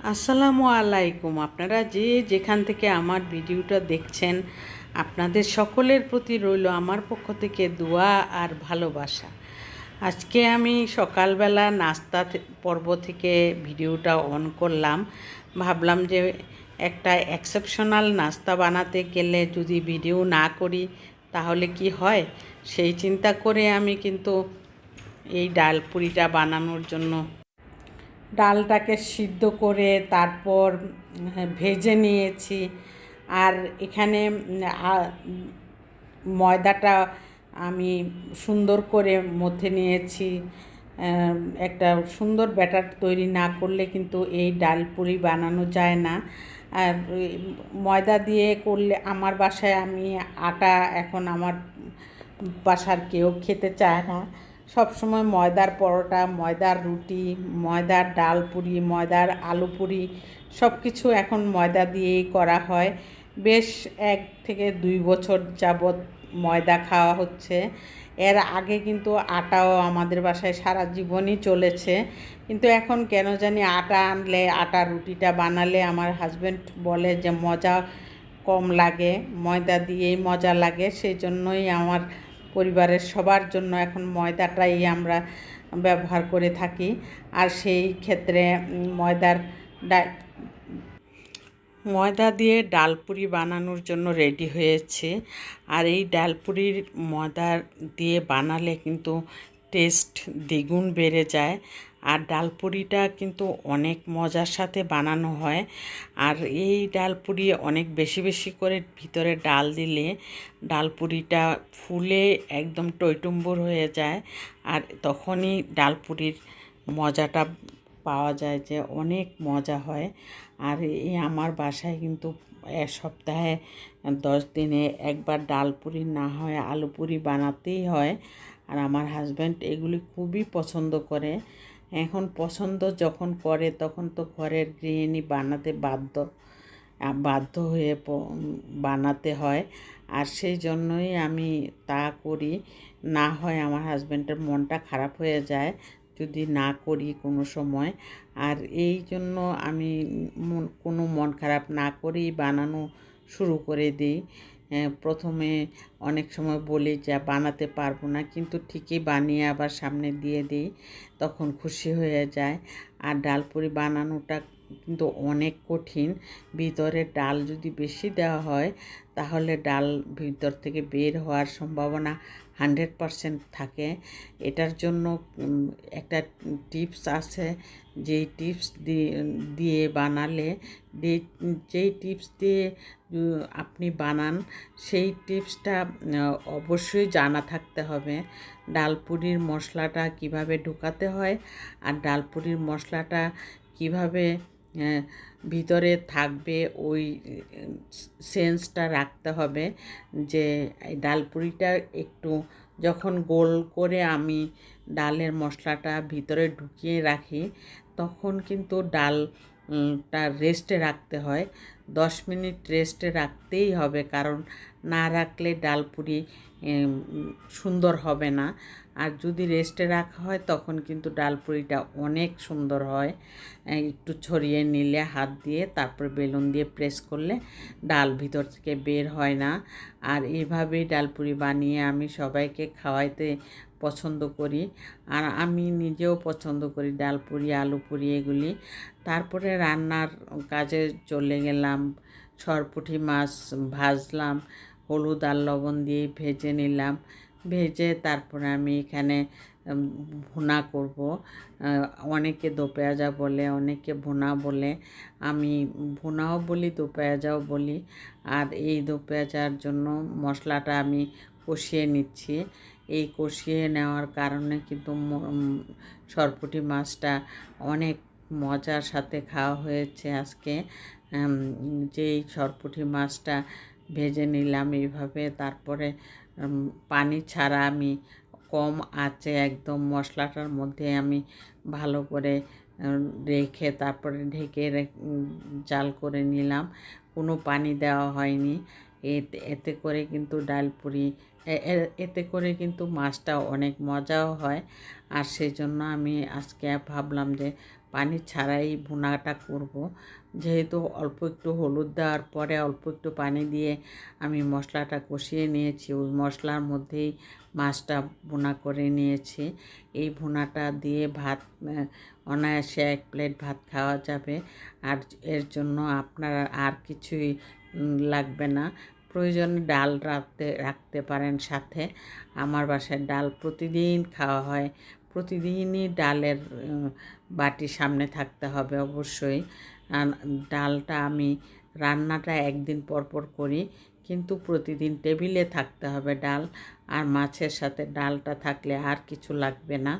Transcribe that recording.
আসসালামু আলাইকুম। আপনারা যে যেখান থেকে আমার ভিডিওটা দেখছেন, আপনাদের সকলের প্রতি রইল আমার পক্ষ থেকে দোয়া আর ভালোবাসা। আজকে আমি সকালবেলা নাস্তা পর্ব থেকে ভিডিওটা অন করলাম। ভাবলাম যে একটা এক্সেপশনাল নাস্তা বানাতে গেলে যদি ভিডিও না করি তাহলে কি হয়, সেই চিন্তা করে আমি কিন্তু এই ডাল পুরিটা বানানোর জন্য ডালটাকে সিদ্ধ করে তারপর ভেজে নিয়েছি। আর এখানে ময়দাটা আমি সুন্দর করে মথে নিয়েছি। একটা সুন্দর ব্যাটার তৈরি না করলে কিন্তু এই ডাল পুরি বানানো যায় না। আর ময়দা দিয়ে করলে আমার বাসায় আটা এখন আমার বাসার কেউ খেতে চায় না। সব সময় ময়দার পরোটা, ময়দার রুটি, ময়দার ডাল পুরি, ময়দার আলু পুরি সব কিছু এখন ময়দা দিয়েই করা হয়। বেশ 1 থেকে 2 বছর যাবৎ ময়দা খাওয়া হচ্ছে। এর আগে কিন্তু আটাও আমাদের বাসায় সারা জীবনই চলেছে, কিন্তু এখন কেন জানি আটা আনলে, আটা রুটিটা বানালে আমার হাজব্যান্ড বলে যে মজা কম লাগে, ময়দা দিয়েই মজা লাগে। সেই জন্যই আমার পরিবারের সবার জন্য এখন ময়দাটাই আমরা ব্যবহার করে থাকি। আর সেই ক্ষেত্রে ময়দা দিয়ে ডালপুরি বানানোর জন্য রেডি হয়েছে। আর এই ডালপুরির ময়দা দিয়ে বানালে কিন্তু টেস্ট দ্বিগুণ বেড়ে যায়। আর ডালপুরিটা কিন্তু অনেক মজার সাথে বানানো হয়। আর এই ডালপুরি অনেক বেশি বেশি করে ভিতরে ডাল দিলে ডালপুরিটা ফুলে একদম টইটুম্বুর হয়ে যায়। আর তখনই ডালপুরির মজাটা পাওয়া যায়, যে অনেক মজা হয়। আর এই আমার বাসায় কিন্তু সপ্তাহে 10 দিনে একবার ডালপুরি না হয় আলু পুরি বানাতেই হয়। আর আমার হাজব্যান্ড এগুলি খুবই পছন্দ করে। এখন পছন্দ যখন করে তখন তো ঘরের গৃহিণী বানাতে বাধ্য হয়ে বানাতে হয়। আর সেই জন্যই আমি তা করি। না হয় আমার হাজব্যান্ডের মনটা খারাপ হয়ে যায় যদি না করি কোনো সময়। আর এই জন্য আমি কোনো মন খারাপ না করেই বানানো শুরু করে দিই। প্রথমে অনেক সময় বলি যে বানাতে পারবো না, কিন্তু ঠিকই বানিয়ে আবার সামনে দিয়ে দিই, তখন খুশি হয়ে যায়। আর ডালপুরি বানানোটা কিন্তু অনেক কঠিন। ভিতরে ডাল যদি বেশি দেওয়া হয় তাহলে ডাল ভিতর থেকে বের হওয়ার সম্ভাবনা 100% থাকে। এটার জন্য একটা টিপস আছে, যেই টিপস দিয়ে বানালে, যেই টিপস দিয়ে আপনি বানান সেই টিপসটা অবশ্যই জানা থাকতে হবে। ডালপুরির মশলাটা কিভাবে ঢোকাতে হয় আর ডালপুরির মশলাটা কিভাবে ভিতরে থাকবে, ওই সেন্সটা রাখতে হবে। যে ডালপুরিটা একটু যখন গোল করে আমি ডালের মশলাটা ভিতরে ঢুকিয়ে রাখি, তখন কিন্তু ডালটা রেস্টে রাখতে হয়। 10 মিনিট রেস্টে রাখতেই হবে, কারণ না রাখলে ডালপুরি সুন্দর হবে না। আর যদি রেস্টে রাখা হয় তখন কিন্তু ডালপুরিটা অনেক সুন্দর হয়। একটু ছড়িয়ে নিলে হাত দিয়ে, তারপর বেলুন দিয়ে প্রেস করলে ডাল ভিতর থেকে বের হয় না। আর এইভাবেই ডালপুরি বানিয়ে আমি সবাইকে খাওয়াইতে পছন্দ করি। আর আমি নিজেও পছন্দ করি ডালপুরি, আলু পুরি এগুলি। তারপরে রান্নার কাজে চলে গেলাম। সরপুঁটি মাছ ভাজলাম, হলুদ আর লবণ দিয়ে ভেজে নিলাম। ভেজে তারপরে আমি এখানে ভুনা করব। অনেকে দো পেঁয়াজা বলে, অনেকে ভুনা বলে। আমি ভুনাও বলি, দো পেঁয়াজাও বলি। আর এই দো পেঁয়াজার জন্য মশলাটা আমি কষিয়ে নিচ্ছি। এই কষিয়ে নেওয়ার কারণে কিন্তু সরপুঁটি মাছটা অনেক মজার সাথে খাওয়া হয়েছে আজকে। যেই সরপুঁটি মাছটা ভেজে নিলাম এইভাবে, তারপরে পানি ছাড়া আমি কম আঁচে একদম মশলাটার মধ্যে আমি ভালো করে রেখে তারপরে ঢেকে জাল করে নিলাম। কোনো পানি দেওয়া হয়নি। এতে করে কিন্তু ডালপুরি, এতে করে কিন্তু মাছটা অনেক মজাও হয়। আর সেই জন্য আমি আজকে ভাবলাম যে পানি ছাড়াই ভুনাটা করব। যেহেতু অল্প একটু হলুদ দেওয়ার পরে অল্প একটু পানি দিয়ে আমি মশলাটা কষিয়ে নিয়েছি, ওই মশলার মধ্যেই মাছটা ভুনা করে নিয়েছি। এই ভুনাটা দিয়ে ভাত অনায়াসে 1 প্লেট ভাত খাওয়া যাবে। আর এর জন্য আপনার আর কিছুই লাগবে না। প্রয়োজনে ডাল রাখতে পারেন সাথে। আমার বাসায় ডাল প্রতিদিন খাওয়া হয়, প্রতিদিনই ডালের বাটি সামনে থাকতে হবে অবশ্যই। আর ডালটা আমি রান্নাটা একদিন পর পর করি, কিন্তু প্রতিদিন টেবিলে থাকতে হবে ডাল। আর মাছের সাথে ডালটা থাকলে আর কিছু লাগবে না।